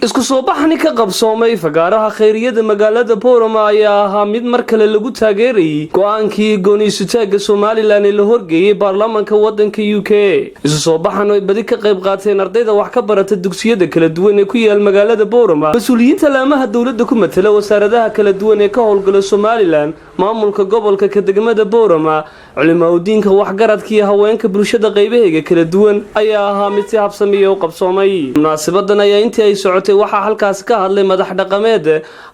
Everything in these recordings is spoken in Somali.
isku soo baxani ka qabsoomay fagaaraha khayriyada magaalada Boorama ayaa ahaa mid mar kale lagu taageerayay go'aankii go'aansitaanka Soomaaliland ee la horgeeyay baarlamaanka wadanka UK. Isu soo baxan oo badi ka qayb qaateen ardayda wax ka barata dugsiyada kala duwan ee ku yaal magaalada Boorama, mas'uuliyiinta laamaha dawladda ku matala wasaaradaha kala duwan ee ka howlgala Soomaaliland, maamulka gobolka ka degmada Boorama, culimada waxgaradka iyo haweenka bulshada qaybaheega kala duwan ayaa ahaa mid si habsami ah u qabsoomay. Munaasabadan ayaa intii ay socotay waxa halkaas ka hadlay madax dhaqameed,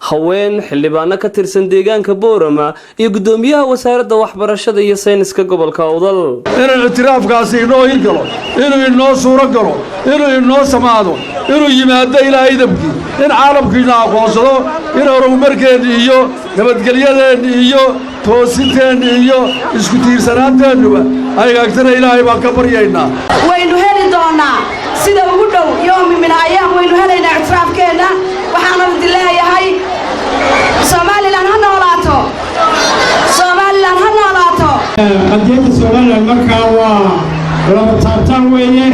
haween, xildhibaano ka tirsan deegaanka Boorama iyo gudoomiyaha wasaaradda waxbarashada iyo sayniska gobolka Awdal. inuu itiraafkaasi inoo hirgalo, inuu inoo suuro galo, inuu inoo samaado, inuu yimaado ilaahay dabkii, in caalamkiina aqoonsado, in horumarkeena iyo nabadgelyadeena iyo toosinteena iyo isku tiirsanaanteenuba ay agtana ilaahay baan ka baryaynaa. waynu heli doonaa sida ugu dhow yoomi min ayaam waynu helaynaa itiraafkeena. waxaana dileeyahay Soomaaliland ha noolaato, Soomaaliland ha noolaato. qadiyada Soomaaliland markaa waa laba taabtaan weeye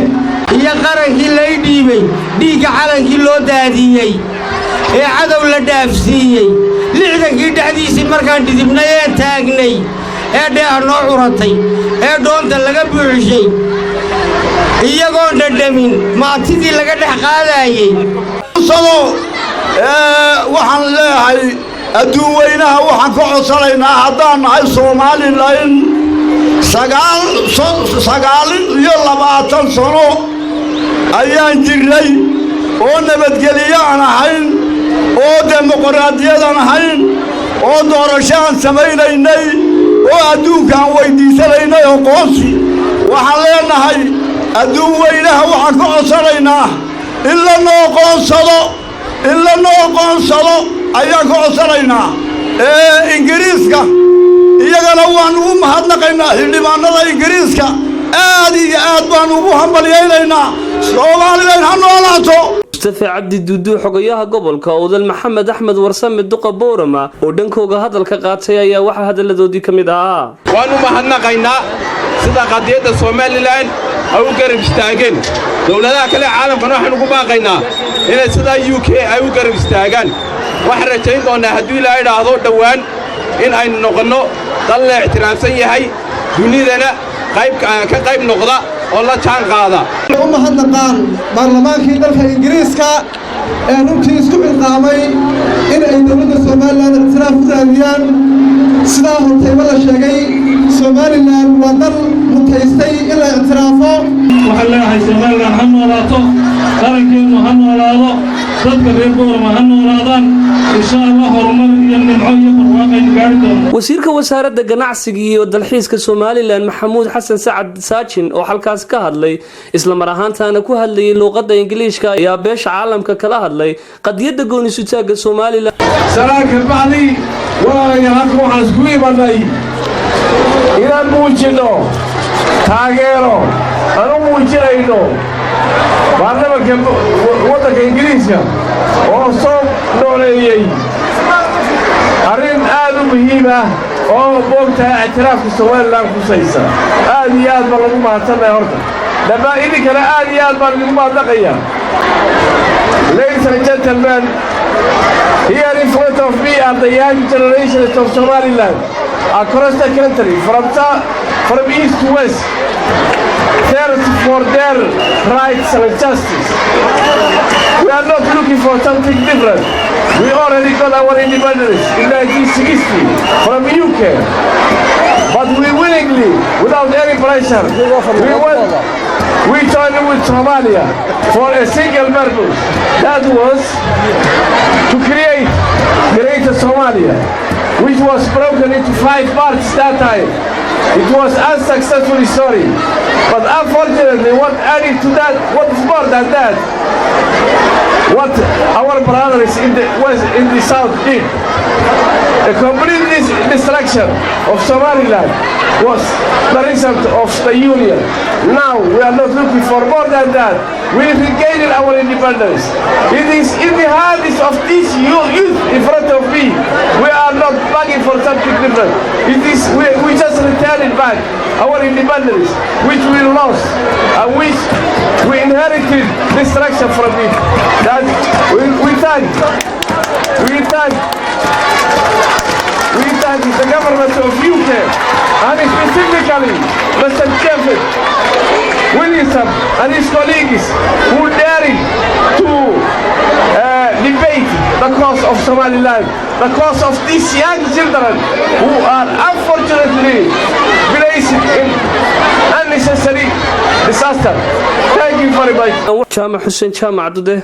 iyo qarankii la dhiibay, dhiigga calankii loo daadiyay ee cadow la dhaafsiiyay, lixdankii dhacdiisii markaan dhidibnay ee taagnay ee dheer noo curatay ee doonta laga buuxishay iyagoo dhadhamin maatidii laga dhex qaadayay. waxaan leeyahay adduun weynaha waxaan ka codsanaynaa haddaan nahay Soomaaliland 29 sano ayaan jirnay oo nabadgelyo aan ahayn oo dimuqraadiyad aan ahayn oo doorasho aan samaynaynay oo adduunkaan weydiisanaynay aqoonsi. waxaan leenahay adduun weynaha waxaan ka codsanaynaa in la noo aqoonsado ayaan ka codsanaynaa. ingiriiska iyagana waan ugu mahadnaqaynaa, xildhibaanada ingiriiska aad iyo aad baan ugu hambalyaynaynaa. Soomaaliland ha noolaato. Mustafa Cabdi Dudu xogayaha gobolka Awdal Maxamed Axmed Warsame Duqa Boorama oo dhankooga hadalka qaatay ayaa waxa hadaladoodii kamid ahaa. waanu mahadnaqaynaa sida qadiyada Soomaaliland ay u garab istaageen dawladaha kale caalamkana waxaan ugu baaqaynaa inay sida UK ay u garab istaagaan. waxaan rajayn doonaa haddii Ilaahay dhaahdo dhawaan in ay noqono dal la ixtiraamsan yahay dunidana ka qayb noqda oo la jaan qaada. mahadnaqaan baarlamaankii dalka Ingiriiska ee runtii isku xilqaamay in ay dawladda Soomaaliland itiraaf u raadiyaan. sidaa hortayba la sheegay Soomaaliland waa dal mutaystay in la itiraafo. waxaan leeyahay Soomaaliland ha noolaato, qarankeenu ha noolaado, dadka reer Boorama ha noolaadaan. insha Allah horumar iyo nimco iyo barwaaqo aynu gaari doono. wasiirka wasaaradda ganacsiga iyo dalxiiska Soomaaliland Maxamuud Xasan Sacad Saajin oo halkaas ka hadlay isla mar ahaantaana ku hadlayay luqadda Ingiriiska ayaa beesha caalamka kala hadlay qadiyada go'aansitaanka Soomaaliland. salaanka bacdi waa halka waxaan isku imanay inaan muujino taageero aan u muujinayno baarlamaanka waddanka Ingiriiska oo soo nooleeyay arrin aad u muhiim ah oo boogtahay ictiraafka Soomaaliland kusaysa. aad iyo aad baan lagu mahadsannahay horta dhammaan idinkana aad iyo aad baan idinku mahadnaqayaa. Ladies and gentlemen, here in front of me are the young generations of Somaliland across the country, from east to west, thirst for their rights and justice. We are not looking for something different. We already got our independence in 1960 from UK. But we willingly, without any pressure, we joined with Somalia for a single purpose. That was to create Greater Somalia, which was broken into 5 parts that time. It was unsuccessful story. But unfortunately, what added to that, what is more than that, what our brothers in the south did, the complete destruction of Somaliland was the result of the union. Now we are not looking for more than that. We regained our independence. It is in the hands of this youth in front of me. We are not begging for something different. It is we just returned back our independence, which we lost and which we inherited destruction from it. That we thank the government of UK and specifically Mr. Kevin Williamson and his colleagues who daring to debate the cause of Somaliland, the cause of these young children who are unfortunately placed in unnecessary disaster. Thank you very much. Jaamac Hussein Jaamac Dude.